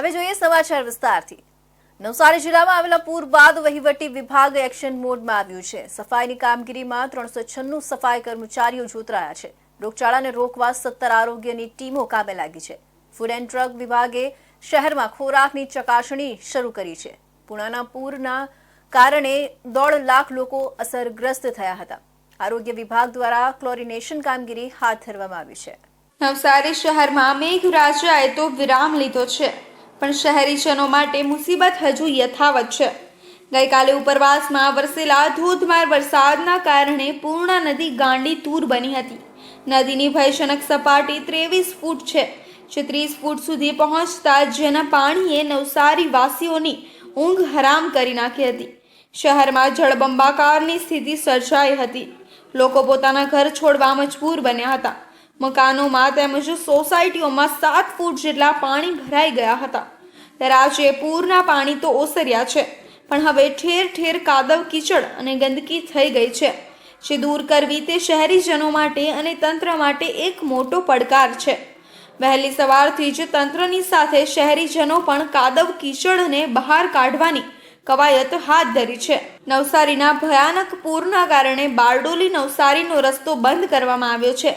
હવે જોઈએ સમાચાર વિસ્તારથી। નવસારી જિલ્લામાં આવેલા પૂર બાદ વહીવટી વિભાગ એક્શન મોડમાં આવ્યું છે। સફાઈની કામગીરીમાં 396 સફાઈ કર્મચારીઓ જોતરાયા છે। રોગચાળાને રોકવા 17 આરોગ્યની ટીમો કામે લાગી છે। ફૂડ એન્ડ ડ્રગ વિભાગે શહેરમાં ખોરાકની ચકાસણી શરૂ કરી છે। પુણાના પૂરના કારણે 1.5 લાખ લોકો અસરગ્રસ્ત થયા હતા। આરોગ્ય વિભાગ દ્વારા ક્લોરિનેશન કામગીરી હાથ ધરવામાં આવી છે। નવસારી શહેરમાં મેઘરાજાએ તો વિરામ લીધો છે, પણ શહેરીજનો માટે મુસીબત હજુ યથાવત છે। ગઈકાલે ઉપરવાસમાં વરસેલા ધોધમાર વરસાદના કારણે પૂર્ણા નદી ગાંડી તૂર બની હતી। નદીની ભયજનક સપાટી 23 ફૂટ છે, જે 30 ફૂટ સુધી પહોંચતા જેના પાણીએ નવસારી વાસીઓની ઊંઘ હરામ કરી નાખી હતી। શહેરમાં જળબંબાકારની સ્થિતિ સર્જાઈ હતી। લોકો પોતાના ઘર છોડવા મજબૂર બન્યા હતા। મકાનોમાં તેમજ સોસાયટીઓમાં 7 ફૂટ જેટલા પાણી ભરાઈ ગયા હતા। ત્યારે આજે પૂરના પાણી તો ઓસર્યા છે, પણ હવે ઠેર ઠેર કાદવ કીચડ અને ગંદકી થઈ ગઈ છે, જે દૂર કરવી તે શહેરીજનો માટે અને તંત્ર માટે એક મોટો પડકાર છે। વહેલી સવારથી જ તંત્રની સાથે શહેરીજનો પણ કાદવ કીચડને બહાર કાઢવાની કવાયત હાથ ધરી છે। નવસારીના ભયાનક પૂરના કારણે બારડોલી નવસારીનો રસ્તો બંધ કરવામાં આવ્યો છે।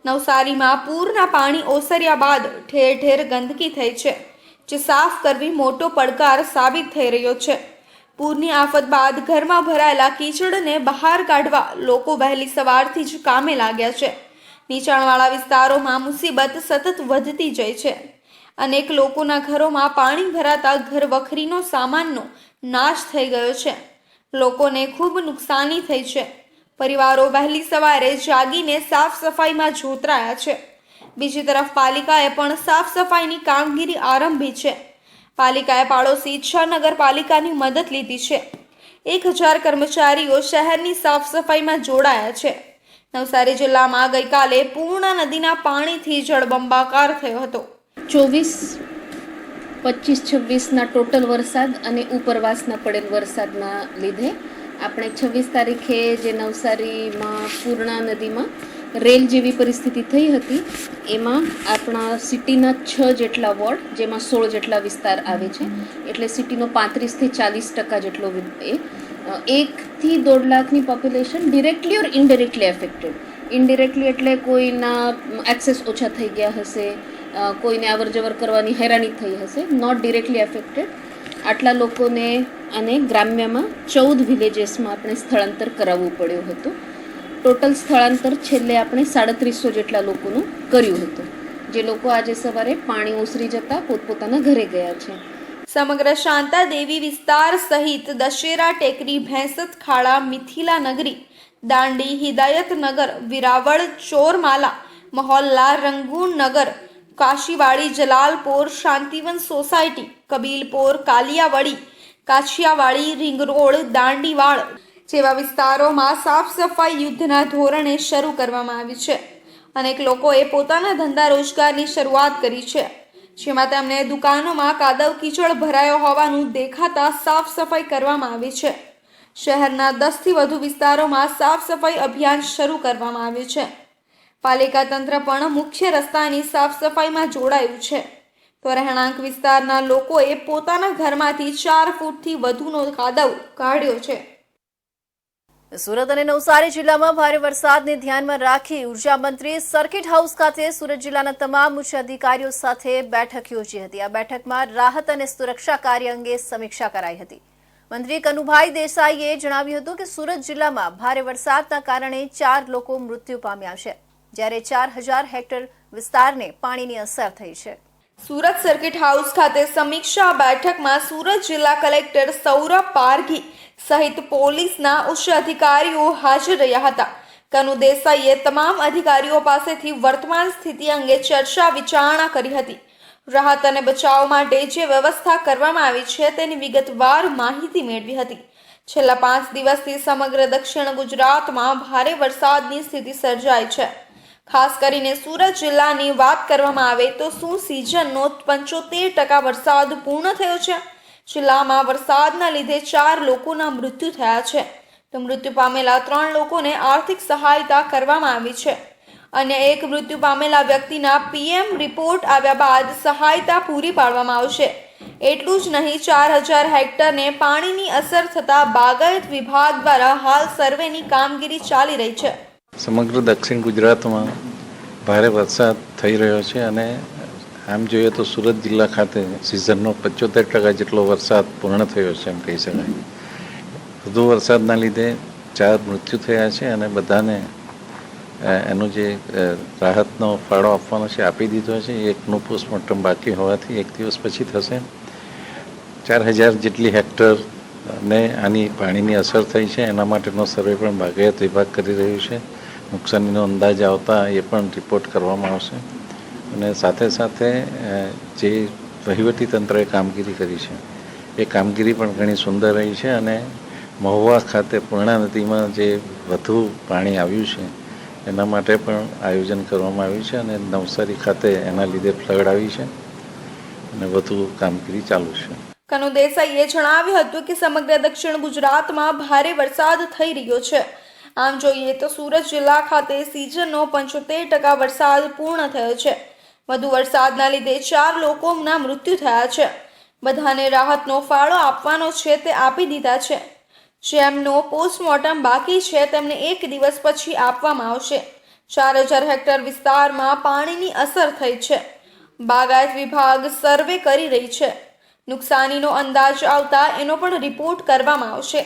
નવસારીમાં પૂરના પાણી ઓસર્યા બાદ ઠેર ઠેર ગંદકી થઈ છે, જે સાફ કરવી મોટો પડકાર સાબિત થઈ રહ્યો છે। પૂરની આફત બાદ ઘરમાં ભરાયેલા કીચડને બહાર કાઢવા લોકો વહેલી સવારથી જ કામે લાગ્યા છે। નીચાણવાળા વિસ્તારોમાં મુસીબત સતત વધતી જાય છે। અનેક લોકોના ઘરોમાં પાણી ભરાતા ઘર વખરીનો સામાનનો નાશ થઈ ગયો છે। લોકોને ખૂબ નુકસાની થઈ છે। પરિવારો વહેલી સવારે જાગીને સાફ સફાઈમાં જોતરાયા છે। બીજી તરફ પાલિકાએ પણ સાફ સફાઈની કામગીરી આરંભી છે। પાલિકાએ પાડોશી 6 નગરપાલિકાની મદદ લીધી છે। 1000 કર્મચારીઓ શહેરની સાફ સફાઈમાં જોડાયા છે। નવસારી જિલ્લામાં ગઈકાલે પૂર્ણા નદીના પાણીથી જળબંબાકાર થયો હતો। 24, 25, 26ના ટોટલ વરસાદ અને ઉપરવાસના પડેલ વરસાદના લીધે આપણે 26 તારીખે જે નવસારીમાં પૂર્ણા નદીમાં રેલ જેવી પરિસ્થિતિ થઈ હતી, એમાં આપણા સિટીના 6 જેટલા વોર્ડ, જેમાં 16 જેટલા વિસ્તાર આવે છે, એટલે સિટીનો 35 થી 40% જેટલો 1 થી 1.5 લાખની પોપ્યુલેશન ડિરેક્ટલી ઓર ઇનડિરેક્ટલી એફેક્ટેડ। ઇનડિરેક્ટલી એટલે કોઈના એક્સેસ ઓછા થઈ ગયા હશે, કોઈને અવર જવર કરવાની હેરાની થઈ હશે, નોટ ડિરેક્ટલી એફેક્ટેડ। આટલા લોકોને અને ગ્રામ્યમાં 14 વિલેજીસમાં આપણે સ્થળાંતર કરાવવું પડ્યું હતું। ટોટલ સ્થળાંતર છેલ્લે આપણે 3700 જેટલા લોકોનું કર્યું હતું, જે લોકો આજે સવારે પાણી ઓસરી જતા પોતપોતાના ઘરે ગયા છે। સમગ્ર શાંતા દેવી વિસ્તાર સહિત દશેરા ટેકરી, ભેંસત ખાડા, મિથિલા નગરી, Dandi, Hidayatnagar, Veraval, ચોરમાલા Mohalla, Rangoon Nagar, Kashiwadi, Jalalpor, Shantivan society, Kabilpor, Kaliyawadi, Kachhiyawadi, ring road, Dandiwad જેવા વિસ્તારોમાં સાફ સફાઈ યુદ્ધના ધોરણે શરૂ કરવામાં આવી છે। અનેક લોકોએ પોતાના ધંધા રોજગારની શરૂઆત કરી છે, જેમાં તેમને દુકાનોમાં કાદવ કીચડ ભરાયો હોવાનું દેખાતા સાફ સફાઈ કરવામાં આવી છે। શહેરના 10 થી વધુ વિસ્તારોમાં સાફ સફાઈ અભિયાન શરૂ કરવામાં આવ્યું છે। પાલિકા તંત્ર પણ મુખ્ય રસ્તાની સાફ સફાઈમાં જોડાયું છે, તો રહેણાંક વિસ્તારના લોકોએ પોતાના ઘરમાંથી 4 ફૂટથી વધુનો કાદવ કાઢ્યો છે। સુરત અને નવસારી જિલ્લામાં ભારે વરસાદને ધ્યાનમાં રાખી ઉર્જા મંત્રી સર્કિટ હાઉસ ખાતે સુરત જિલ્લાના તમામ ઉચ્ચ અધિકારીઓ સાથે બેઠક યોજી હતી। આ બેઠકમાં રાહત અને સુરક્ષા કાર્ય અંગે સમીક્ષા કરાઈ હતી। મંત્રી કનુભાઈ દેસાઈએ જણાવ્યું હતું કે સુરત જિલ્લામાં ભારે વરસાદના કારણે 4 લોકો મૃત્યુ પામ્યા છે, જ્યારે 4000 હેક્ટર વિસ્તારને પાણીની અસર થઈ છે। સુરત સર્કિટ હાઉસ ખાતે સમીક્ષા બેઠકમાં સુરત જિલ્લા કલેક્ટર સૌરભ પારઘી સહિત પોલીસના ઉચ્ચ અધિકારીઓ હાજર રહ્યા હતા। કનુ દેસાઈએ તમામ અધિકારીઓ પાસેથી વર્તમાન સ્થિતિ અંગે ચર્ચા વિચારણા કરી હતી। રાહત અને બચાવ માટે જે વ્યવસ્થા કરવામાં આવી છે તેની વિગતવાર માહિતી મેળવી હતી। છેલ્લા 5 દિવસથી સમગ્ર દક્ષિણ ગુજરાતમાં ભારે વરસાદની સ્થિતિ સર્જાઈ છે। ખાસ કરીને સુરત જિલ્લાની વાત કરવામાં આવે તો શું સિઝનનો 75% વરસાદ પૂર્ણ થયો છે। જિલ્લામાં વરસાદના લીધે 4 લોકોના મૃત્યુ થયા છે, તો મૃત્યુ પામેલા 3 લોકોને આર્થિક સહાયતા કરવામાં આવી છે। અને એક મૃત્યુ પામેલા વ્યક્તિના PM રિપોર્ટ આવ્યા બાદ સહાયતા પૂરી પાડવામાં આવશે। એટલું જ નહીં, 4000 હેક્ટરને પાણીની અસર થતાં બાગાયત વિભાગ દ્વારા હાલ સર્વેની કામગીરી ચાલી રહી છે. સમગ્ર દક્ષિણ ગુજરાતમાં ભારે વરસાદ થઈ રહ્યો છે અને આમ જોઈએ તો સુરત જિલ્લા ખાતે સિઝનનો 75% જેટલો વરસાદ પૂર્ણ થયો છે એમ કહી શકાય. વધુ વરસાદના લીધે 4 મૃત્યુ થયા છે અને બધાને એનો જે રાહતનો ફાળો આપવાનો છે આપી દીધો છે. એકનું પોસ્ટમોર્ટમ બાકી હોવાથી 1 દિવસ પછી થશે. 4000 જેટલી હેક્ટરને આની પાણીની અસર થઈ છે. એના માટેનો સર્વે પણ બાગાયત વિભાગ કરી રહ્યું છે. નુકસાનીનો અંદાજ આવતા એ પણ રિપોર્ટ કરવામાં આવશે અને સાથે સાથે જે વહીવટી તંત્રએ કામગીરી કરી છે એ કામગીરી પણ ઘણી સુંદર રહી છે અને મહુવા ખાતે પૂર્ણા નદીમાં જે વધુ પાણી આવ્યું છે એના માટે પણ આયોજન કરવામાં આવ્યું છે અને નવસારી ખાતે એના લીધે ફ્લડ આવી છે અને વધુ કામગીરી ચાલુ છે. કનુ દેસાઈએ જણાવ્યું હતું કે સમગ્ર દક્ષિણ ગુજરાતમાં ભારે વરસાદ થઈ રહ્યો છે. આમ જોઈએ તો સુરત જિલ્લા ખાતે સિઝનનો 75% વરસાદ પૂર્ણ થયો છે. વધુ વરસાદના લીધે 4 લોકોના મૃત્યુ થયા છે. બધાને રાહતનો ફાળો આપવાનો છે તે આપી દીધા છે. જેમનો પોસ્ટમોર્ટમ બાકી છે તેમને 1 દિવસ પછી આપવામાં આવશે. 4000 હેક્ટર વિસ્તારમાં પાણીની અસર થઈ છે. બાગાયત વિભાગ સર્વે કરી રહી છે. નુકસાનીનો અંદાજ આવતા એનો પણ રિપોર્ટ કરવામાં આવશે.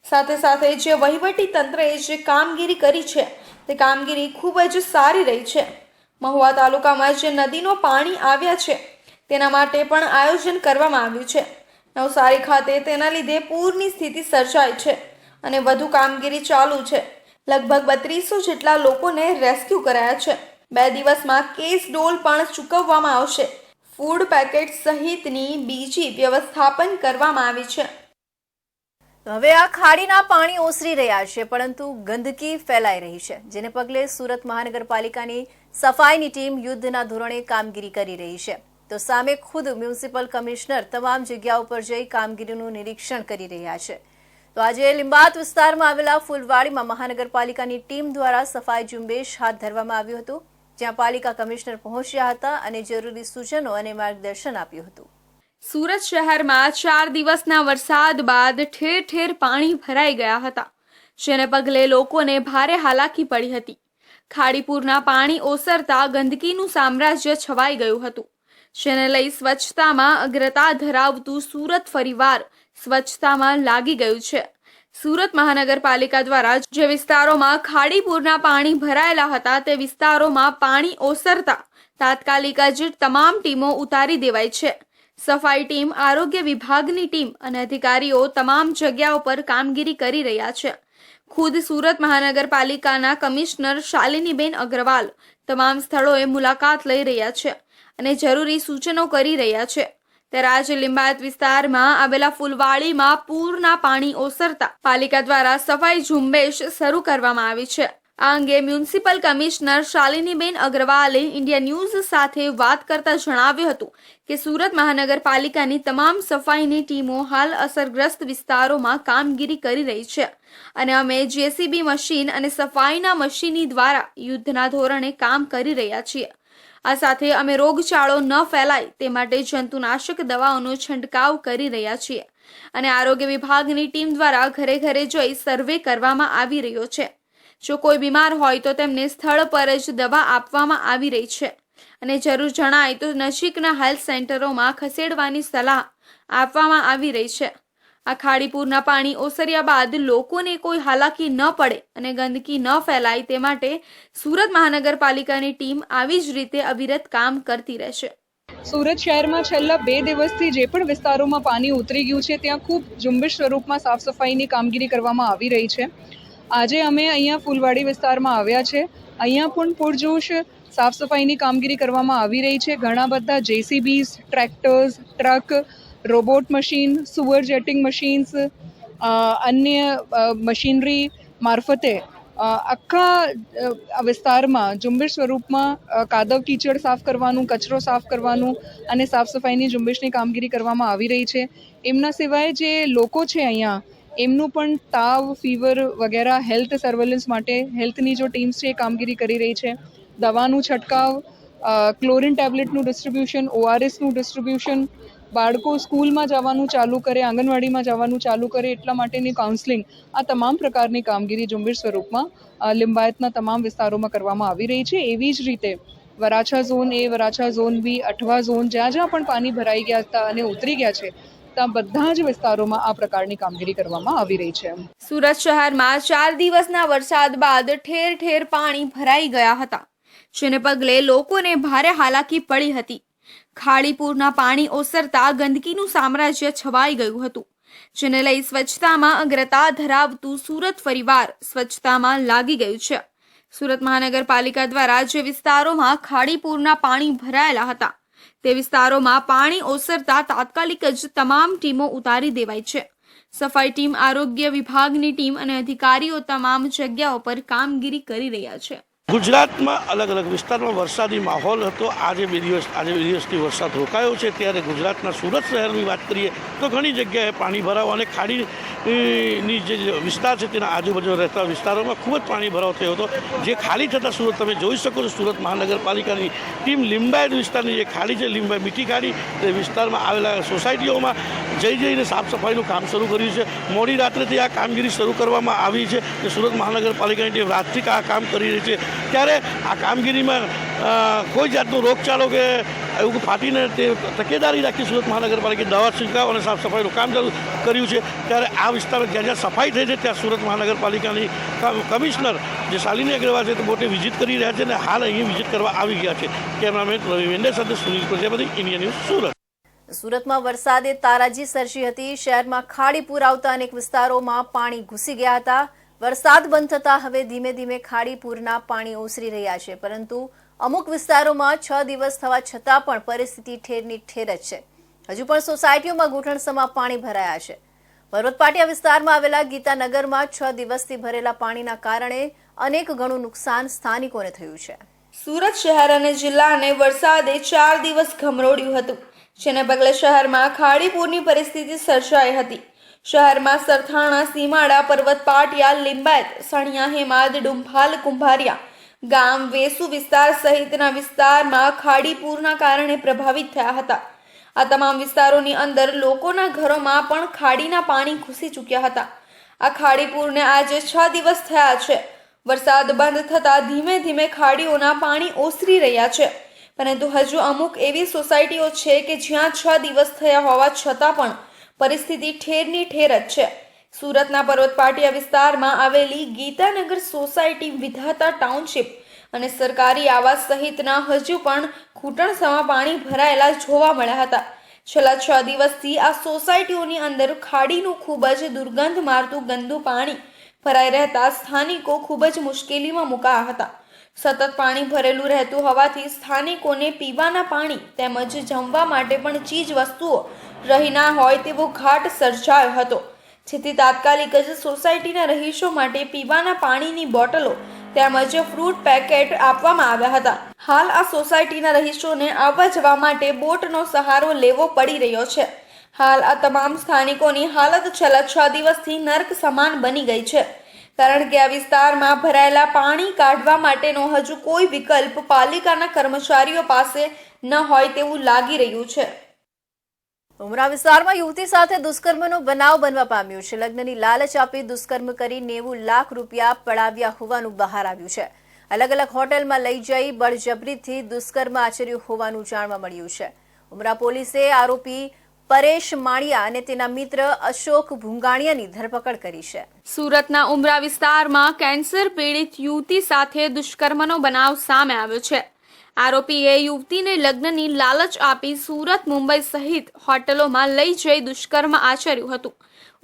સાથે સાથે જે વહીવટી તંત્રએ જે કામગીરી કરી છે તે કામગીરી ખૂબ જ સારી રહી છે. મહુવા તાલુકામાં જે નદીનો પાણી આવ્યા છે તેના માટે પણ આયોજન કરવામાં આવ્યું છે. નવસારી ખાતે તેના લીધે પૂરની સ્થિતિ સર્જાઈ છે અને વધુ કામગીરી ચાલુ છે. લગભગ 3200 જેટલા લોકોને રેસ્ક્યુ કરાયા છે. 2 દિવસમાં કેસ ડોલ પણ ચૂકવવામાં આવશે. ફૂડ પેકેટ સહિતની બીજી વ્યવસ્થાપન કરવામાં આવી છે. હવે આ ખાડીના પાણી ઓસરી રહ્યા છે પરંતુ ગંદકી ફેલાઈ રહી છે, જેને પગલે સુરત મહાનગરપાલિકાની સફાઈની ટીમ યુદ્ધના ધોરણે કામગીરી કરી રહી છે. તો સામે ખુદ મ્યુનિસિપલ કમિશનર તમામ જગ્યાઓ પર જઈ કામગીરીનું નિરીક્ષણ કરી રહ્યા છે. તો આજે લિંબાયત વિસ્તારમાં આવેલા ફૂલવાડીમાં મહાનગરપાલિકાની ટીમ દ્વારા સફાઈ ઝુંબેશ હાથ ધરવામાં આવ્યું હતું, જ્યાં પાલિકા કમિશનર પહોંચ્યા હતા અને જરૂરી સૂચનો અને માર્ગદર્શન આપ્યું હતું. સુરત શહેરમાં 4 દિવસના વરસાદ બાદ ઠેર ઠેર પાણી ભરાઈ ગયા હતા, જેને પગલે લોકોને ભારે હાલાકી પડી હતી. ખાડીપુરના પાણી ઓસરતા ગંદકીનું સામ્રાજ્ય છવાઈ ગયું હતું, જેને લઈ સ્વચ્છતામાં અગ્રતા ધરાવતું સુરત ફરીવાર સ્વચ્છતામાં લાગી ગયું છે. સુરત મહાનગરપાલિકા દ્વારા જે વિસ્તારોમાં ખાડીપુરના પાણી ભરાયેલા હતા તે વિસ્તારોમાં પાણી ઓસરતા તાત્કાલિક જ તમામ ટીમો ઉતારી દેવાઈ છે. સફાઈ ટીમ, આરોગ્ય વિભાગની ટીમ અને અધિકારીઓ તમામ જગ્યાઓ પર કામગીરી કરી રહ્યા છે. ખુદ સુરત મહાનગરપાલિકાના કમિશનર શાલિનીબેન અગ્રવાલ તમામ સ્થળોએ મુલાકાત લઈ રહ્યા છે અને જરૂરી સૂચનો કરી રહ્યા છે. ત્યારે આજે લિંબાયત વિસ્તારમાં આવેલા ફૂલવાડીમાં પૂરના પાણી ઓસરતા પાલિકા દ્વારા સફાઈ ઝુંબેશ શરૂ કરવામાં આવી છે. આ અંગે મ્યુનિસિપલ કમિશનર શાલિનીબેન અગ્રવાલે ઇન્ડિયા ન્યૂઝ સાથે વાત કરતા જણાવ્યું હતું કે સુરત મહાનગરપાલિકાની તમામ સફાઈની ટીમો હાલ અસરગ્રસ્ત વિસ્તારોમાં કામગીરી કરી રહી છે અને અમે જેસીબી મશીન અને સફાઈના મશીની દ્વારા યુદ્ધના ધોરણે કામ કરી રહ્યા છીએ. આ સાથે અમે રોગચાળો ન ફેલાય તે માટે જંતુનાશક દવાઓનો છંટકાવ કરી રહ્યા છીએ અને આરોગ્ય વિભાગની ટીમ દ્વારા ઘરે ઘરે જઈ સર્વે કરવામાં આવી રહ્યો છે. જો કોઈ બીમાર હોય તો તેમને સ્થળ પર જ દવા આપવામાં આવી રહી છે અને જરૂર જણાય તો નજીકના હેલ્થ સેન્ટરોમાં ખસેડવાની સલાહ આપવામાં આવી રહી છે. આ ખાડીપુરના પાણી ઓસર્યા બાદ લોકોને કોઈ હાલાકી ન પડે અને ગંદકી ન ફેલાય તે માટે સુરત મહાનગરપાલિકાની ટીમ આવી જ રીતે અવિરત કામ કરતી રહેશે. સુરત શહેરમાં છેલ્લા 2 દિવસથી જે પણ વિસ્તારોમાં પાણી ઉતરી ગયું છે ત્યાં ખૂબ ઝુંબેશ સ્વરૂપમાં સાફ સફાઈની કામગીરી કરવામાં આવી રહી છે. આજે અમે અહીંયા ફૂલવાડી વિસ્તારમાં આવ્યા છે. અહીંયા પણ પૂરજોશ સાફ સફાઈની કામગીરી કરવામાં આવી રહી છે. ઘણા બધા JCBs, tractors, truck, robot machine, sewer jetting machines, અન્ય મશીનરી મારફતે આખા વિસ્તારમાં ઝુંબેશ સ્વરૂપમાં કાદવ કીચડ સાફ કરવાનું, કચરો સાફ કરવાનું અને સાફ સફાઈની ઝુંબેશની કામગીરી કરવામાં આવી રહી છે. એમના સિવાય જે લોકો છે અહીંયા એમનું પણ તાવ, ફીવર વગેરે હેલ્થ સર્વેલન્સ માટે હેલ્થની જો ટીમ્સ છે એ કામગીરી કરી રહી છે. દવાનું છંટકાવ, ક્લોરિન ટેબ્લેટનું ડિસ્ટ્રીબ્યુશન, ORSનું ડિસ્ટ્રીબ્યુશન બાળકો સ્કૂલમાં જવાનું ચાલુ કરે, આંગણવાડીમાં જવાનું ચાલુ કરે એટલા માટેની કાઉન્સેલિંગ, આ તમામ પ્રકારની કામગીરી ઝુંબેશ સ્વરૂપમાં લિંબાયતના તમામ વિસ્તારોમાં કરવામાં આવી રહી છે. એવી જ રીતે વરાછા ઝોન એ, વરાછા ઝોન બી, અઠવા ઝોન, જ્યાં જ્યાં પણ પાણી ભરાઈ ગયા હતા અને ઉતરી ગયા છે ત્યાં બધા જ વિસ્તારોમાં આ પ્રકારની કામગીરી કરવામાં આવી રહી છે. સુરત શહેરમાં 4 દિવસના વરસાદ બાદ ઠેર ઠેર પાણી ભરાઈ ગયા હતા, જેને પગલે લોકોને ભારે હાલાકી પડી હતી. ખાડીપુરના પાણી ઓસરતા ગંદકીનું સામ્રાજ્ય છવાઈ ગયું હતું, જેને લઈ સ્વચ્છતામાં અગ્રતા ધરાવતું સુરત ફરીવાર સ્વચ્છતામાં લાગી ગયું છે. સુરત મહાનગરપાલિકા દ્વારા જે વિસ્તારોમાં ખાડીપુરના પાણી ભરાયેલા હતા તે વિસ્તારોમાં પાણી ઓસરતા તાત્કાલિક જ તમામ ટીમો ઉતારી દેવાઈ છે. સફાઈ ટીમ, આરોગ્ય વિભાગની ટીમ અને અધિકારીઓ તમામ જગ્યાઓ પર કામગીરી કરી રહ્યા છે. ગુજરાતમાં અલગ અલગ વિસ્તારમાં વરસાદી માહોલ હતો. આજે બે દિવસથી વરસાદ રોકાયો છે. ત્યારે ગુજરાતના સુરત શહેરની વાત કરીએ તો ઘણી જગ્યાએ પાણી ભરાવ અને ખાડીની જે વિસ્તાર છે તેના આજુબાજુ રહેતા વિસ્તારોમાં ખૂબ જ પાણી ભરાવ થયો હતો, જે ખાલી થતાં સુરત તમે જોઈ શકો છો. સુરત મહાનગરપાલિકાની ટીમ લિંબાયત વિસ્તારની જે ખાડી છે, લિંબાયત મીઠી ખાડી, તે વિસ્તારમાં આવેલા સોસાયટીઓમાં જઈને સાફ સફાઈનું કામ શરૂ કર્યું છે. મોડી રાત્રેથી આ કામગીરી શરૂ કરવામાં આવી છે. કે સુરત મહાનગરપાલિકાની ટીમ રાતથી આ કામ કરી રહી છે. ત્યારે આ કામગીરીમાં કોઈ જાતનો રોગચાળો કે એવું ફાટીને તે તકેદારી રાખી સુરત મહાનગરપાલિકાએ દવા છંટકાવ અને સાફ સફાઈનું કામ ચાલુ કર્યું છે. ત્યારે આ વિસ્તારમાં જ્યાં જ્યાં સફાઈ થઈ છે ત્યાં સુરત મહાનગરપાલિકાની કમિશનર જે શાલિની અગ્રવાલ છે તે પોતે વિઝિટ કરી રહ્યા છે અને હાલ અહીં વિઝિટ કરવા આવી ગયા છે. કેમેરામેન રવિ વેંડે સાથે સુનિલ પ્રજાપતિ, ઇન્ડિયા ન્યૂઝ, સુરત. સુરતમાં વરસાદે તારાજી સર્જી હતી. શહેરમાં ખાડીપુર આવતા અનેક વિસ્તારોમાં પાણી ઘૂસી ગયા હતા. વરસાદ બંધ થતા હવે ધીમે ધીમે ખાડીપુરના પાણી ઓસરી રહ્યા છે, પરંતુ અમુક વિસ્તારોમાં 6 દિવસ થવા છતાં પણ પરિસ્થિતિ ઠેરની ઠેર જ છે. હજુ પણ સોસાયટીઓમાં ઘૂંટણસમાં પાણી ભરાયા છે. પર્વતપાટિયા વિસ્તારમાં આવેલા ગીતાનગરમાં 6 દિવસથી ભરેલા પાણીના કારણે અનેક ગણું નુકસાન સ્થાનિકોને થયું છે. સુરત શહેર અને જિલ્લાને વરસાદે 4 દિવસ ઘમરોડ્યું હતું, જેને પગલે શહેરમાં ખાડીપુરની પરિસ્થિતિ સર્જાઈ હતી. શહેરમાં સરથાણા, સીમાડા, પર્વત પાટિયા, લિંબાયત, સણિયા, હેમાદ, ડુંભાલ, કુંભારિયા ગામ, વેસુ વિસ્તાર સહિતના વિસ્તારમાં ખાડીપુરના કારણે પ્રભાવિત થયા હતા. આ તમામ વિસ્તારોની અંદર લોકોના ઘરોમાં પણ ખાડીના પાણી ઘૂસી ચૂક્યા હતા. આ ખાડીપુરને આજે 6 દિવસ થયા છે. વરસાદ બંધ થતાં ધીમે ધીમે ખાડીઓના પાણી ઓસરી રહ્યા છે, પરંતુ હજુ અમુક એવી સોસાયટીઓ છે કે જ્યાં 6 દિવસ થયા હોવા છતાં પણ પરિસ્થિતિ ઠેરની ઠેર જ છે. સુરતના પર્વત પાટિયા વિસ્તારમાં આવેલી ગીતાનગર સોસાયટી, વિધાતા ટાઉનશીપ અને સરકારી આવાસ સહિતના હજુ પણ ઘૂંટણસમાં પાણી ભરાયેલા જોવા મળ્યા હતા. છેલ્લા 6 દિવસથી આ સોસાયટીઓની અંદર ખાડીનું ખૂબ જ દુર્ગંધ મારતું ગંદુ પાણી ભરાઈ રહેતા સ્થાનિકો ખૂબ જ મુશ્કેલીમાં મુકાયા હતા. સતત પાણી ભરેલું રહેતું હોવાથી સ્થાનિકોને પીવાના પાણી તેમજ જમવા માટે પણ ચીજ વસ્તુઓ રહી ના હોય તેવો ઘાટ સર્જાયો હતો, જેથી તાત્કાલિક જ સોસાયટીના રહીશો માટે પીવાના પાણીની બોટલો તેમજ ફ્રૂટ પેકેટ આપવામાં આવ્યા હતા. હાલ આ સોસાયટીના રહીશોને આવવા જવા માટે બોટનો સહારો લેવો પડી રહ્યો છે. હાલ આ તમામ સ્થાનિકોની હાલત છેલ્લા 6 દિવસથી નર્ક સમાન બની ગઈ છે, કારણ કે આ વિસ્તારમાં ભરાયેલા પાણી કાઢવા માટેનો હજુ કોઈ વિકલ્પ પાલિકાના કર્મચારીઓ પાસે ન હોય તેવું લાગી રહ્યું છે. ઉમરા વિસ્તારમાં યુવતી સાથે દુષ્કર્મનો બનાવ બનવા પામ્યો છે. લગ્નની લાલચ આપી દુષ્કર્મ કરી 90 લાખ રૂપિયા પડાવ્યા હોવાનું બહાર આવ્યું છે. અલગ અલગ હોટેલમાં લઈ જઈ બળજબરીથી દુષ્કર્મ આચર્યું હોવાનું જાણવા મળ્યું છે. ઉમરા પોલીસે આરોપી પરેશ માળિયા અને તેના મિત્ર અશોક ભુંગાણિયાની ધરપકડ કરી છે. સુરતના ઉમરા વિસ્તારમાં કેન્સર પીડિત યુવતી સાથે દુષ્કર્મનો બનાવ સામે આવ્યો છે. આરોપીએ યુવતીને લગ્નની લાલચ આપી સુરત, મુંબઈ સહિત હોટલોમાં લઈ જઈ દુષ્કર્મ આચર્યું હતું.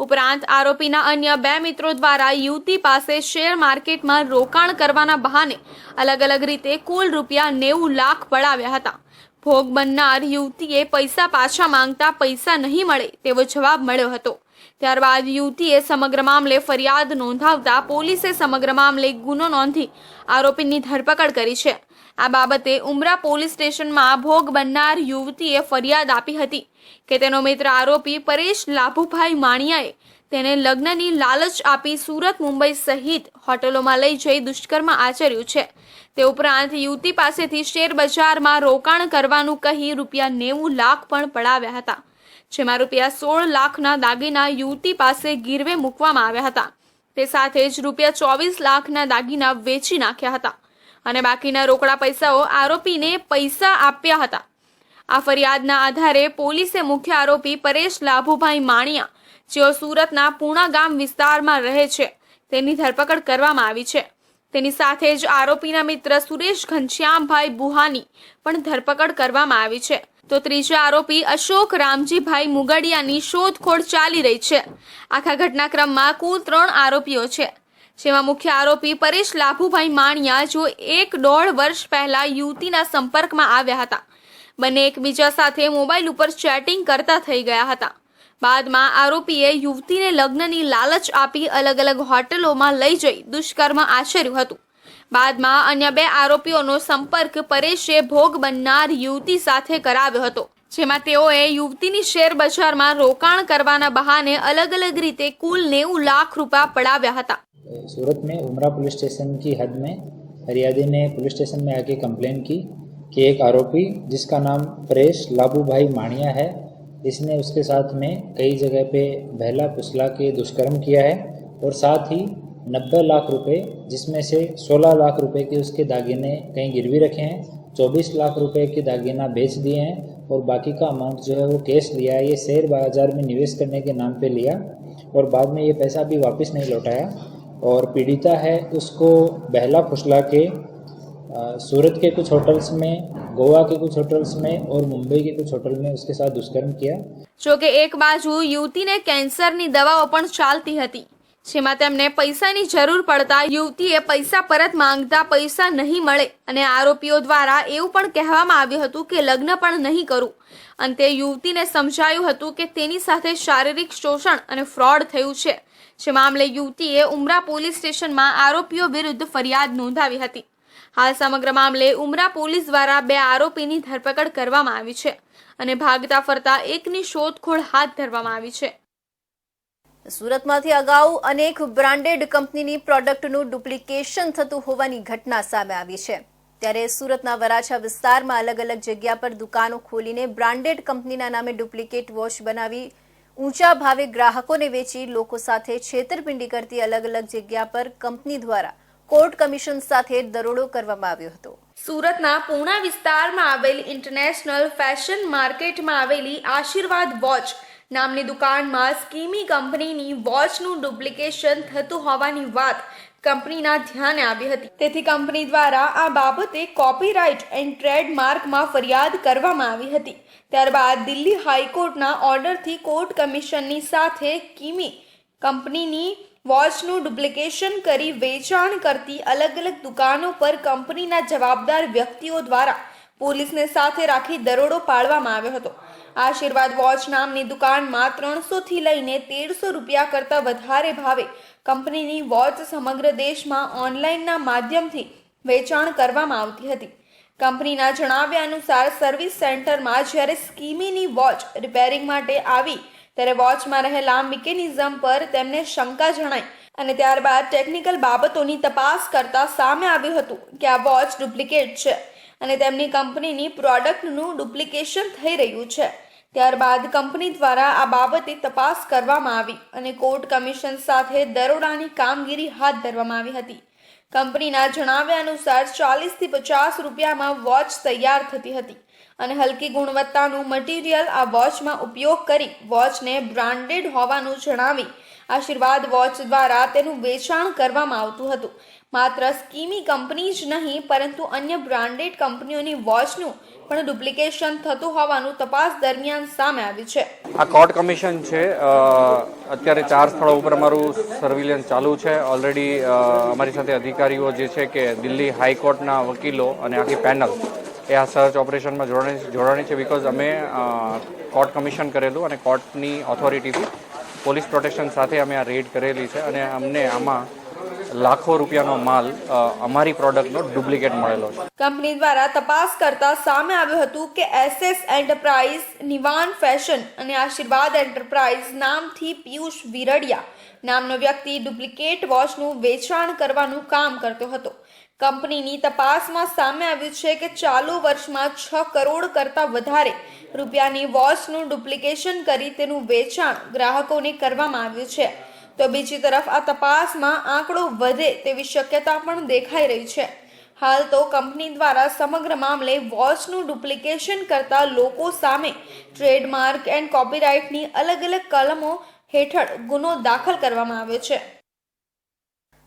ઉપરાંત આરોપીના અન્ય 2 મિત્રો દ્વારા યુવતી પાસે શેર માર્કેટમાં રોકાણ કરવાના બહાને અલગ અલગ રીતે કુલ રૂપિયા 90 લાખ પડાવ્યા હતા. ભોગ બનનાર યુવતીએ પૈસા પાછા માંગતા પૈસા નહીં મળે તેવો જવાબ મળ્યો હતો. ત્યારબાદ યુવતીએ સમગ્ર મામલે ફરિયાદ નોંધાવતા પોલીસે સમગ્ર મામલે ગુનો નોંધી આરોપીની ધરપકડ કરી છે. આ બાબતે ઉમરા પોલીસ સ્ટેશનમાં ભોગ બનનાર યુવતીએ ફરિયાદ આપી હતી કે તેનો મિત્ર આરોપી પરેશ લાભુભાઈ માણિયાએ તેને લગ્નની લાલચ આપી સુરત, મુંબઈ સહિત હોટલોમાં લઈ જઈ દુષ્કર્મ આચર્યું છે. તે ઉપરાંત યુવતી પાસેથી શેર બજારમાં રોકાણ કરવાનું કહી રૂપિયા 90 લાખ પણ પડાવ્યા હતા. જેમાં ₹16 લાખના દાગીના યુવતી પાસે ગીરવે મૂકવામાં આવ્યા હતા. તે સાથે જ ₹24 લાખના દાગીના વેચી નાખ્યા હતા અને બાકીના રોકડા પૈસાઓ આરોપીને પૈસા આપ્યા હતા. આ ફરિયાદના આધારે પોલીસે મુખ્ય આરોપી પરેશ લાભુભાઈ માણિયા, જેઓ સુરતના પૂણા ગામ વિસ્તારમાં રહે છે, તેની ધરપકડ કરવામાં આવી છે. તેની સાથે જ આરોપીના મિત્ર સુરેશ ઘનશ્યામભાઈ બુહાની પણ ધરપકડ કરવામાં આવી છે. તો ત્રીજા આરોપી અશોક રામજીભાઈ મુગડિયાની શોધખોળ ચાલી રહી છે. આખા ઘટનાક્રમમાં કુલ 3 આરોપીઓ છે, જેમાં મુખ્ય આરોપી પરેશ લાભુભાઈ માણિયા, જો 1.5 વર્ષ પહેલા યુવતીના સંપર્કમાં આવ્યા હતા. બંને એકબીજા સાથે મોબાઈલ ઉપર ચેટિંગ કરતા થઈ ગયા હતા. બાદમાં આરોપીએ યુવતીને લગ્નની લાલચ આપી અલગ અલગ હોટલોમાં લઈ જઈ દુષ્કર્મ આચર્યું હતું. બાદમાં અન્ય 2 આરોપીઓનો સંપર્ક પરેશે ભોગ બનનાર યુવતી સાથે કરાવ્યો હતો, જેમાં તેઓએ યુવતીની શેર બજારમાં રોકાણ કરવાના બહાને અલગ અલગ રીતે કુલ 90 લાખ રૂપિયા પડાવ્યા હતા. सूरत में उमरा पुलिस स्टेशन की हद में फरियादी ने पुलिस स्टेशन में आके कंप्लेन की कि एक आरोपी जिसका नाम परेश लाभूभाई माणिया है, इसने उसके साथ में कई जगह पे बहला फुसला के दुष्कर्म किया है और साथ ही 90 लाख रुपए, जिसमें से 16 लाख रुपए के उसके दागीने कहीं गिरवी रखे हैं, 24 लाख रुपए के दागीना बेच दिए हैं और बाकी का अमाउंट जो है वो कैश लिया है. ये शेयर बाजार में निवेश करने के नाम पे लिया और बाद में ये पैसा अभी वापस नहीं लौटाया. और पीड़िता है उसको बहला फुसला के सूरत के कुछ होटल्स में, गोवा के कुछ होटल्स में और मुंबई के कुछ होटल में उसके साथ दुष्कर्म किया. જો કે એક બાજુ યુવતીને કેન્સરની દવાઓ પણ ચાલતી હતી, જેમાં તેમને પૈસાની જરૂર પડતા યુવતીએ પૈસા પરત માંગતા પૈસા નહીં મળે અને આરોપીઓ દ્વારા એવું પણ કહેવામાં આવ્યું હતું કે લગ્ન પણ નહીં કરું. અંતે યુવતીને સમજાયું હતું કે તેની સાથે શારીરિક શોષણ અને ફ્રોડ થયું છે, જે મામલે યુવતીએ ઉમરા પોલીસ સ્ટેશનમાં આરોપીઓ વિરુદ્ધ ફરિયાદ નોંધાવી હતી. હાલ સમગ્ર મામલે ઉમરા પોલીસ દ્વારા 2 આરોપીની ધરપકડ કરવામાં આવી છે અને ભાગતા ફરતા એકની શોધખોળ હાથ ધરવામાં આવી છે. સુરતમાંથી અગાઉ અનેક બ્રાન્ડેડ કંપનીની પ્રોડક્ટનું ડુપ્લિકેશન થતું હોવાની ઘટના સામે આવી છે. ત્યારે સુરતના વરાછા વિસ્તારમાં અલગ અલગ જગ્યા પર દુકાનો ખોલીને બ્રાન્ડેડ કંપનીના નામે ડુપ્લિકેટ વોચ બનાવી ઊંચા ભાવે ગ્રાહકોને વેચી લોકો સાથે છેતરપિંડી કરતી અલગ અલગ જગ્યા પર કંપની દ્વારા કોર્ટ કમિશન સાથે દરોડો કરવામાં આવ્યો હતો. સુરતના પૂણા વિસ્તારમાં આવેલ ઇન્ટરનેશનલ ફેશન માર્કેટમાં આવેલી આશીર્વાદ વોચ નામની દુકાનમાં સ્કીમી કંપનીની વોચનું ડુપ્લિકેશન થતું હોવાની વાત કંપનીના ધ્યાને આવી હતી. તેથી કંપની દ્વારા આ બાબતે કોપીરાઇટ એન્ડ ટ્રેડમાર્કમાં ફરિયાદ કરવામાં આવી હતી. ત્યારબાદ દિલ્હી હાઈકોર્ટના ઓર્ડરથી કોર્ટ કમિશનની સાથે સ્કીમી કંપનીની વોચનું ડુપ્લિકેશન કરી વેચાણ કરતી અલગ અલગ દુકાનો પર કંપનીના જવાબદાર વ્યક્તિઓ દ્વારા પોલીસને સાથે રાખી દરોડો પાડવામાં આવ્યો હતો. આશીર્વાદ વોચ નામની દુકાનમાં 300 થી લઈને 1300 રૂપિયા કરતાં વધારે ભાવે કંપનીની વોચ સમગ્ર દેશમાં ઓનલાઈનના માધ્યમથી વેચાણ કરવામાં આવતી હતી. કંપનીના જણાવ્યા અનુસાર સર્વિસ સેન્ટરમાં જ્યારે સ્કીમીની વોચ રિપેરિંગ માટે આવી ત્યારે વોચમાં રહેલા મિકેનિઝમ પર તેમને શંકા જણાઈ અને ત્યારબાદ ટેકનિકલ બાબતોની તપાસ કરતા સામે આવ્યું હતું કે આ વોચ ડુપ્લિકેટ છે અને તેમની કંપનીની પ્રોડક્ટનું ડુપ્લિકેશન થઈ રહ્યું છે. ત્યારબાદ કંપની દ્વારા આ બાબતે તપાસ કરવામાં આવી અને કોર્ટ કમિશન સાથે દરોડાની કામગીરી હાથ ધરવામાં આવી હતી. કંપનીના જણાવ્યા અનુસાર 40 થી 50 રૂપિયામાં વોચ તૈયાર થતી હતી અને હલકી ગુણવત્તાનું મટીરિયલ આ વોચમાં ઉપયોગ કરી વોચને બ્રાન્ડેડ હોવાનું જણાવી આશીર્વાદ વોચ દ્વારા તેનું વેચાણ કરવામાં આવતું હતું. માત્ર સ્કીમી કંપની જ નહીં પરંતુ અન્ય બ્રાન્ડેડ કંપનીઓની વોચનું પણ ડુપ્લિકેશન થતું હોવાનું તપાસ દરમિયાન સામે આવ્યું છે. આ કોર્ટ કમિશન છે. અત્યારે 4 સ્થળો ઉપર અમારું સર્વેલન્સ ચાલુ છે. ઓલરેડી અમારી સાથે અધિકારીઓ જે છે કે દિલ્હી હાઈકોર્ટના વકીલો અને આખી પેનલ એ આ સર્ચ ઓપરેશનમાં જોડાણી છે. બિકોઝ અમે કોર્ટ કમિશન કરેલું અને કોર્ટની ઓથોરિટીથી પોલીસ પ્રોટેક્શન સાથે અમે આ રેડ કરેલી છે અને અમને આમાં લાખો રૂપિયાનો માલ અમારી પ્રોડક્ટનો ડુપ્લિકેટ મળેલો છે. કંપની દ્વારા તપાસ કરતા સામે આવ્યું હતું કે SS એન્ટરપ્રાઇઝ, નિવાન ફેશન અને આશીર્વાદ એન્ટરપ્રાઇઝ નામથી પિયુષ વિરડિયા નામનો વ્યક્તિ ડુપ્લિકેટ વોચનું વેચાણ કરવાનું કામ કરતો હતો. કંપનીની તપાસમાં સામે આવ્યું છે કે ચાલુ વર્ષમાં 6 કરોડ કરતાં વધારે રૂપિયાની વોચનું ડુપ્લિકેશન કરી તેનું વેચાણ ગ્રાહકોને કરવામાં આવ્યું છે. તો બીજી તરફ આ તપાસમાં આંકડો વધે તેવી શક્યતા પણ દેખાઈ રહી છે. હાલ તો કંપની દ્વારા સમગ્ર મામલે વોચનું ડુપ્લિકેશન કરતા લોકો સામે ટ્રેડમાર્ક એન્ડ કોપીરાઇટની અલગ અલગ કલમો હેઠળ ગુનો દાખલ કરવામાં આવ્યો છે.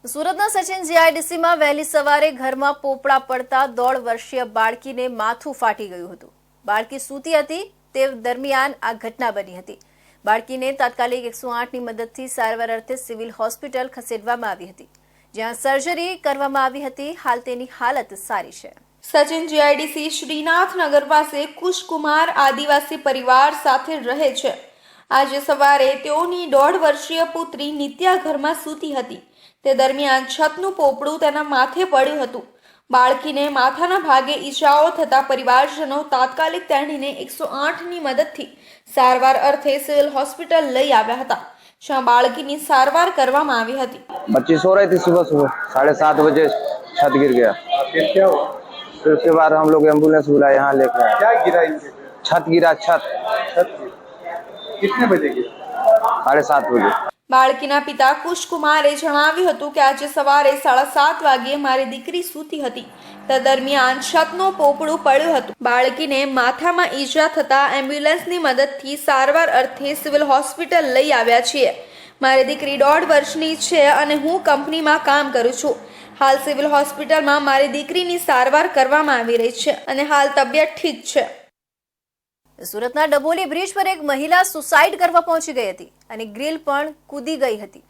સુરતના સચિન જીઆઈડીસીમાં વહેલી સવારે ઘરમાં પોપડા પડતા 1.5 વર્ષીય બાળકીને માથું ફાટી ગયું હતું. બાળકી સૂતી હતી તે દરમિયાન આ ઘટના બની હતી. બાળકીને તાત્કાલિક 108ની મદદથી સારવાર અર્થે સિવિલ હોસ્પિટલ ખસેડવામાં આવી હતી, જ્યાં સર્જરી કરવામાં આવી હતી. હાલ તેની હાલત સારી છે. સચિન જીઆઈડીસી શ્રીનાથનગર પાસે કુશકુમાર આદિવાસી પરિવાર સાથે રહે છે. આજે સવારે તેઓની 1.5 વર્ષીય પુત્રી નિત્યા ઘરમાં સૂતી હતી. તે દરમિયાન છતનું પોપડું તેના માથે પડ્યું હતું. બાળકીને માથાના ભાગે ઈજાઓ થતા પરિવારજનો તાત્કાલિક તેણીને 108ની મદદથી સારવાર અર્થે સિવિલ હોસ્પિટલ લઈ આવ્યા હતા, જ્યાં બાળકીની સારવાર કરવામાં આવી હતી. बच्ची सो रही थी सुबह 7:30 बजे छत गिर गया. फिर क्या हुआ? फिर उसके बाद हम लोग एम्बुलेंस बुलाए, यहाँ लेकर आए. क्या गिरा इनके? छत गिरा. छत कितने बजे गिरा? 7:30 बजे. બાળકીના પિતા કુશકુમારે જણાવ્યું હતું કે આજે સવારે 7:30 વાગ્યે મારી દીકરી સૂતી હતી. તે દરમિયાન છતનું પોપડું પડ્યું હતું. બાળકીને માથામાં ઈજા થતા એમ્બ્યુલન્સની મદદથી સારવાર અર્થે સિવિલ હોસ્પિટલ લઈ આવ્યા છીએ. મારી દીકરી 1.5 વર્ષની છે અને હું કંપનીમાં કામ કરું છું. હાલ સિવિલ હોસ્પિટલમાં મારી દીકરીની સારવાર કરવામાં આવી રહી છે અને હાલ તબિયત ઠીક છે. સુરતના ડભોલી બ્રિજ પર એક મહિલા સુસાઇડ કરવા પહોંચી ગઈ હતી અને ગ્રીલ પણ કૂદી ગઈ હતી.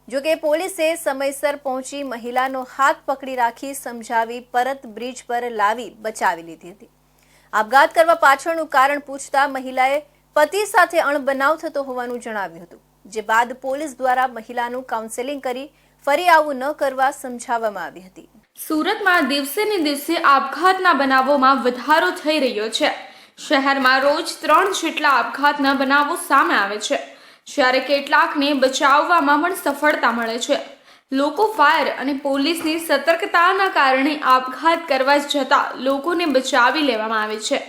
જો કે પોલીસે સમયસર પહોંચી મહિલાનો હાથ પકડી રાખી સમજાવી પરત બ્રિજ પર લાવી બચાવી લીધી હતી. આપઘાત કરવા પાછળનું કારણ પૂછતા મહિલાએ પતિ સાથે અણબનાવ થતો હોવાનું જણાવ્યું હતું, જે બાદ પોલીસ દ્વારા મહિલાનું કાઉન્સેલિંગ કરી ફરી આવું ન કરવા સમજાવવામાં આવી હતી. સુરતમાં દિવસે ને દિવસે આપઘાતના બનાવોમાં વધારો થઈ રહ્યો છે. શહેરમાં રોજ 3 જેટલા આપઘાતના બનાવો સામે આવે છે, જ્યારે કેટલાકને બચાવવામાં પણ સફળતા મળે છે. લોકો ફાયર અને પોલીસની સતર્કતાના કારણે આપઘાત કરવા જતા લોકોને બચાવી લેવામાં આવે છે.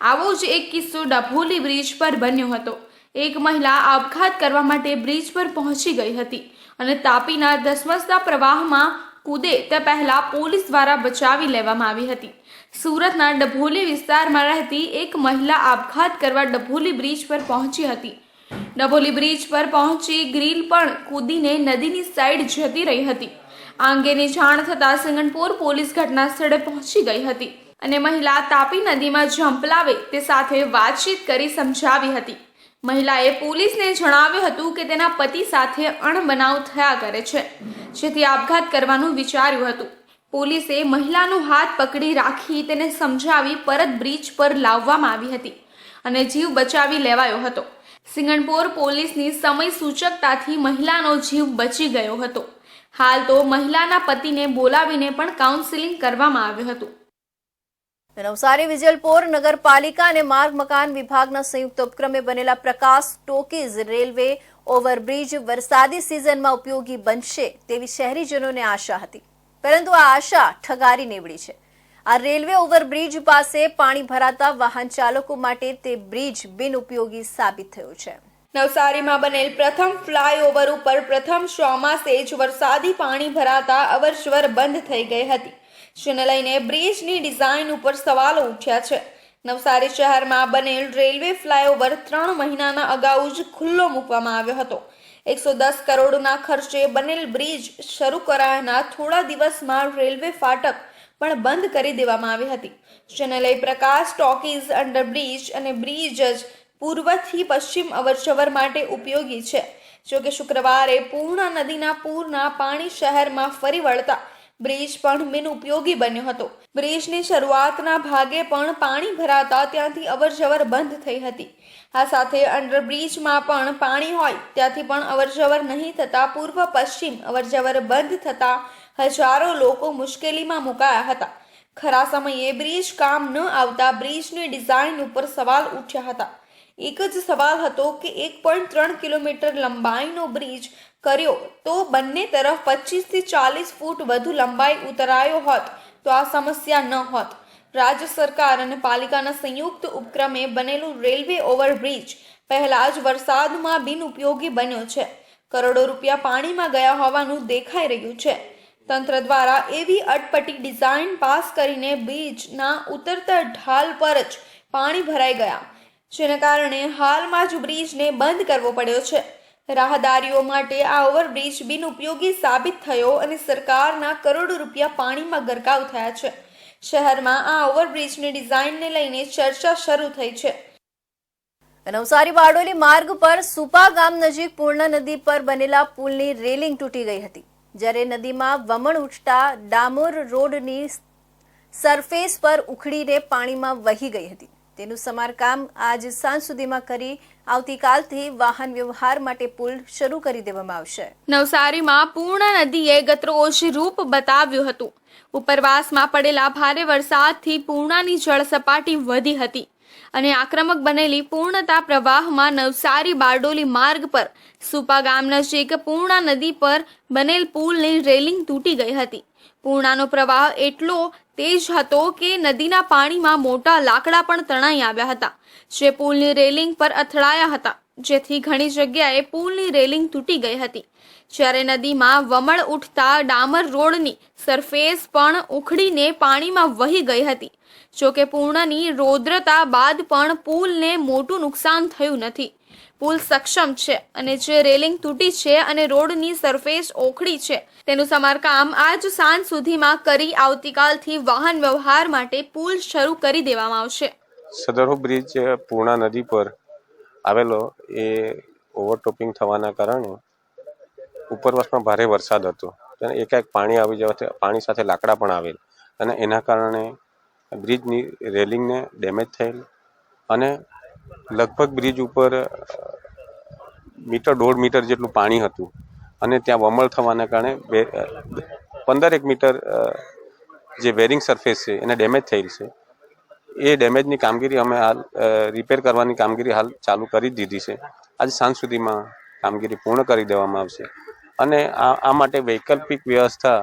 આવો જ એક કિસ્સો ડભોલી બ્રિજ પર બન્યો હતો. એક મહિલા આપઘાત કરવા માટે બ્રિજ પર પહોંચી ગઈ હતી અને તાપીના ધસમસતા પ્રવાહમાં કૂદે તે પહેલા પોલીસ દ્વારા બચાવી લેવામાં આવી હતી. સુરતના ડભોલી વિસ્તારમાં રહેતી એક મહિલા આપઘાત કરવા ડભોલી બ્રિજ પર પહોંચી હતી. ડભોલી બ્રિજ પર પહોંચી ગ્રીલ પણ કૂદીને નદીની સાઈડ જતી રહી હતી. આ અંગેની જાણ થતાં સિંગણપોર પોલીસ ઘટના સ્થળે પહોંચી ગઈ હતી અને મહિલા તાપી નદીમાં ઝંપલાવે તે સાથે વાતચીત કરી સમજાવી હતી. મહિલાએ પોલીસને જણાવ્યું હતું કે તેના પતિ સાથે અણબનાવ થયા કરે છે, જેથી આપઘાત કરવાનું વિચાર્યું હતું. પોલીસે મહિલાનો હાથ પકડી રાખી તેને સમજાવી પરત બ્રિજ પર લાવવામાં આવી હતી અને જીવ બચાવી લેવાયો હતો. સિંગણપોર પોલીસની સમય સૂચકતાથી મહિલાનો જીવ બચી ગયો હતો. હાલ તો મહિલાના પતિને બોલાવીને પણ કાઉન્સેલિંગ કરવામાં આવ્યું હતું. નવસારી વિજલપોર નગરપાલિકા અને માર્ગ મકાન વિભાગના સંયુક્ત ઉપક્રમે બનેલા પ્રકાશ ટોકીઝ રેલવે ઓવરબ્રિજ વરસાદી સિઝનમાં ઉપયોગી બનશે તેવી શહેરીજનોને આશા હતી, પરંતુ આ આશા ઠગારી નીવડી છે. આ રેલવે ઓવરબ્રિજ પાસે પાણી ભરાતા વાહન ચાલકો માટે તે બ્રિજ બિનઉપયોગી સાબિત થયો છે. નવસારીમાં બનેલ પ્રથમ ફ્લાયઓવર ઉપર પ્રથમ ચોમાસે જ વરસાદી પાણી ભરાતા અવરજવર બંધ થઈ ગઈ હતી, જેને લઈને બ્રિજની ડિઝાઇન ઉપર સવાલો ઉઠ્યા છે. નવસારી શહેરમાં બનેલ રેલવે ફ્લાયઓવર 3 મહિનાના અગાઉ જ ખુલ્લો મૂકવામાં આવ્યો હતો. 110 કરોડના ખર્ચે બનેલ બ્રિજ શરૂ કરાયાના થોડા દિવસમાં રેલવે ફાટક પણ બંધ કરી દેવામાં આવી હતી, જેને લઈ પ્રકાશ ટોકીઝ અંડરબ્રિજ અને બ્રિજ જ પૂર્વથી પશ્ચિમ અવરજવર માટે ઉપયોગી છે. જોકે શુક્રવારે પૂર્ણા નદીના પૂરના પાણી શહેરમાં ફરી વળતા બ્રિજ પણ બિનઉપયોગી બન્યો હતો. બ્રિજની શરૂઆતના ભાગે પણ પાણી ભરાતા ત્યાંથી અવરજવર બંધ થઈ હતી. આ સાથે અંડરબ્રિજમાં પણ પાણી હોય ત્યાંથી પણ અવરજવર નહીં થતા પૂર્વ પશ્ચિમ અવરજવર બંધ થતા હજારો લોકો મુશ્કેલીમાં મુકાયા હતા. ખરા સમયે બ્રિજ કામ ન આવતા બ્રિજની ડિઝાઇન ઉપર સવાલ ઉઠ્યા હતા. એક જ સવાલ હતો કે 1.3 કિલોમીટર લંબાઈનો બ્રિજ કર્યો તો બંને તરફ 25 થી 40 ફૂટ વધુ લંબાઈ ઉતરાયો હોત તો આ સમસ્યા ન હોત. રાજ્ય સરકાર અને પાલિકાના સંયુક્ત ઉપક્રમે બનેલું રેલવે ઓવરબ્રિજ પહેલા જ વરસાદમાં બિનઉપયોગી બન્યો છે. કરોડો રૂપિયા પાણીમાં ગયા હોવાનું દેખાઈ રહ્યું છે. તંત્ર દ્વારા એવી અટપટી ડિઝાઇન પાસ કરીને બ્રિજના ઉતરતા ઢાલ પર જ પાણી ભરાઈ ગયા, જેને કારણે હાલમાં જ બ્રિજને બંધ કરવો પડ્યો છે. રાહદારીઓ માટે આ ઓવરબ્રિજ બિનઉપયોગી સાબિત થયો અને સરકારના કરોડો રૂપિયા પાણીમાં ગરકાવ થયા છે. શહેરમાં આ ઓવરબ્રિજની ડિઝાઇનને લઈને ચર્ચા શરૂ થઈ છે. નવસારી બારડોલી માર્ગ પર સુપા ગામ નજીક પૂર્ણા નદી પર બનેલા પુલની રેલિંગ તૂટી ગઈ હતી, જ્યારે નદીમાં વમણ ઉઠતા ડામોર રોડની સરફેસ પર ઉખડીને પાણીમાં વહી ગઈ હતી. તેનું સમારકામ આજ સાંજ સુધીમાં કરી આવતીકાલથી વાહન વ્યવહાર માટે પુલ શરૂ કરી દેવામાં આવશે. નવસારીમાં પૂર્ણા નદીએ ગતરોજ રૂપ બતાવ્યું હતું. ઉપરવાસમાં પડેલા ભારે વરસાદથી પૂર્ણાની જળ સપાટી વધી હતી અને આક્રમક બનેલી પૂર્ણતા પ્રવાહમાં નવસારી બારડોલી માર્ગ પર સુપા ગામ નજીક પૂર્ણા નદી પર બનેલ પુલની રેલિંગ તૂટી ગઈ હતી. પૂર્ણાનો પ્રવાહ એટલો તેજ હતો કે નદીના પાણીમાં મોટા લાકડા પણ તણાઈ આવ્યા હતા, જે પુલની રેલિંગ પર અથડાયા હતા, જેથી ઘણી જગ્યાએ પુલની રેલિંગ તૂટી ગઈ હતી. જ્યારે નદીમાં વમળ ઉઠતા ડામર રોડની સરફેસ પણ ઉખડીને પાણીમાં વહી ગઈ હતી. જોકે પૂર્ણની રૌદ્રતા બાદ પણ પુલને મોટું નુકસાન થયું નથી. પુલ સક્ષમ છે અને જે રેલિંગ તૂટી છે અને રોડની સરફેસ ઓખડી છે તેનું સમારકામ આજ સાંજ સુધીમાં કરી આવતીકાલથી વાહન વ્યવહાર માટે પુલ શરૂ કરી દેવામાં આવશે. સદરહો બ્રિજ પૂર્ણા નદી પર આવેલો એ ઓવરટોપિંગ થવાના કારણે ઉપરવાસમાં ભારે વરસાદ હતો અને એકાએક પાણી આવી જવાથી પાણી સાથે લાકડા પણ આવેલ અને એના કારણે બ્રિજની રેલિંગને ડેમેજ થયેલ અને લગભગ બ્રિજ ઉપર 1.5 મીટર જેટલું પાણી હતું અને ત્યાં વમળ થવાના કારણે 15 મીટર જે વેરિંગ સરફેસ છે એને ડેમેજ થયેલ છે. એ ડેમેજની કામગીરી અમે હાલ રિપેર કરવાની કામગીરી હાલ ચાલુ કરી દીધી છે. આજે સાંજ સુધીમાં કામગીરી પૂર્ણ કરી દેવામાં આવશે અને આ માટે વૈકલ્પિક વ્યવસ્થા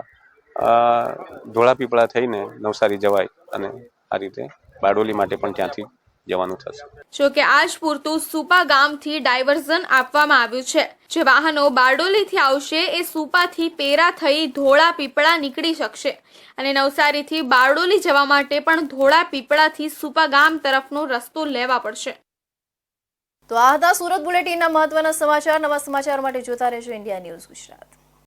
ધોળાપીપળા થઈને નવસારી જવાય અને આ રીતે બારડોલી માટે પણ ત્યાંથી જવાનું થશે. જોકે આજ પૂરતું સુપા ગામથી ડાયવર્ઝન આપવામાં આવ્યું છે. જે વાહનો બારડોલીથી આવશે એ સુપાથી પેરા થઈ ધોળા પીપળા નીકળી શકશે અને નવસારીથી બારડોલી જવા માટે પણ ધોળા પીપળાથી સુપા ગામ તરફનો રસ્તો લેવા પડશે. તો આ હતા સુરત બુલેટિનના મહત્વના સમાચાર. નવા સમાચાર માટે જોતા રહેજો ઇન્ડિયા ન્યૂઝ ગુજરાત.